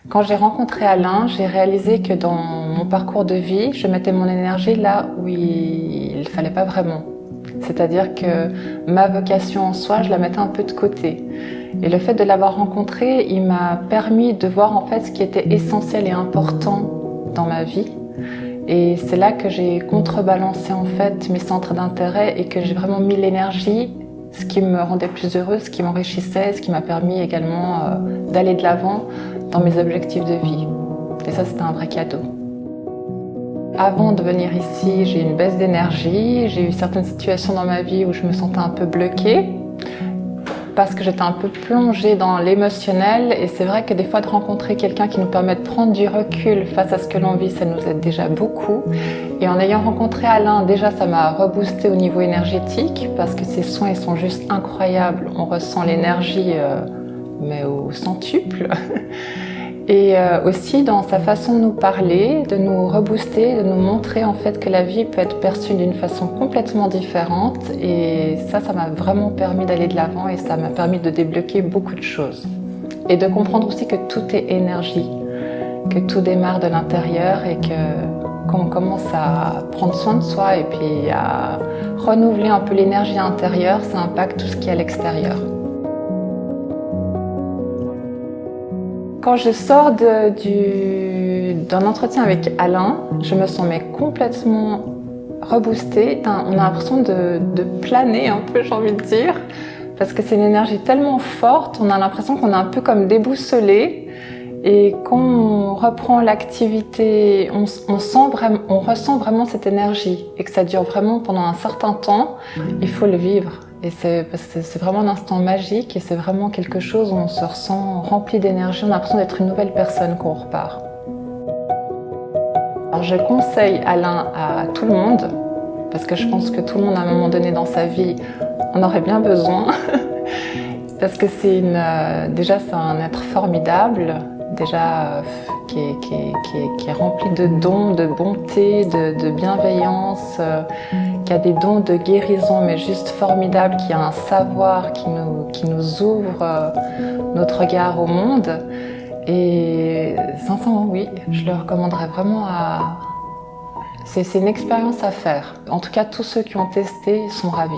Quand j'ai rencontré Alain, j'ai réalisé que dans mon parcours de vie, je mettais mon énergie là où il ne fallait pas vraiment. C'est-à-dire que ma vocation en soi, je la mettais un peu de côté. Et le fait de l'avoir rencontré, il m'a permis de voir en fait ce qui était essentiel et important dans ma vie. Et c'est là que j'ai contrebalancé en fait mes centres d'intérêt et que j'ai vraiment mis l'énergie, ce qui me rendait plus heureuse, ce qui m'enrichissait, ce qui m'a permis également d'aller de l'avant dans mes objectifs de vie. Et ça, c'était un vrai cadeau. Avant de venir ici, j'ai eu une baisse d'énergie, j'ai eu certaines situations dans ma vie où je me sentais un peu bloquée parce que j'étais un peu plongée dans l'émotionnel et c'est vrai que des fois de rencontrer quelqu'un qui nous permet de prendre du recul face à ce que l'on vit, ça nous aide déjà beaucoup. Et en ayant rencontré Alain, déjà ça m'a reboosté au niveau énergétique parce que ses soins ils sont juste incroyables, on ressent l'énergie mais au centuple. Et aussi dans sa façon de nous parler, de nous rebooster, de nous montrer en fait que la vie peut être perçue d'une façon complètement différente. Et ça m'a vraiment permis d'aller de l'avant et ça m'a permis de débloquer beaucoup de choses. Et de comprendre aussi que tout est énergie, que tout démarre de l'intérieur et que quand on commence à prendre soin de soi et puis à renouveler un peu l'énergie intérieure, ça impacte tout ce qui est à l'extérieur. Quand je sors d'un entretien avec Alain, je me sens complètement reboostée. On a l'impression de planer un peu, j'ai envie de dire, parce que c'est une énergie tellement forte, on a l'impression qu'on est un peu comme déboussolé. Et quand on reprend l'activité, on ressent vraiment cette énergie et que ça dure vraiment pendant un certain temps, il faut le vivre. Et c'est vraiment un instant magique et c'est vraiment quelque chose où on se ressent rempli d'énergie, on a l'impression d'être une nouvelle personne quand on repart. Alors je conseille Alain à tout le monde, parce que je pense que tout le monde à un moment donné dans sa vie en aurait bien besoin. Parce que déjà c'est un être formidable, déjà qui est rempli de dons, de bonté, de bienveillance, qui a des dons de guérison, mais juste formidable, qui a un savoir qui nous ouvre notre regard au monde. Et sincèrement, oui, je le recommanderais vraiment C'est une expérience à faire. En tout cas, tous ceux qui ont testé sont ravis.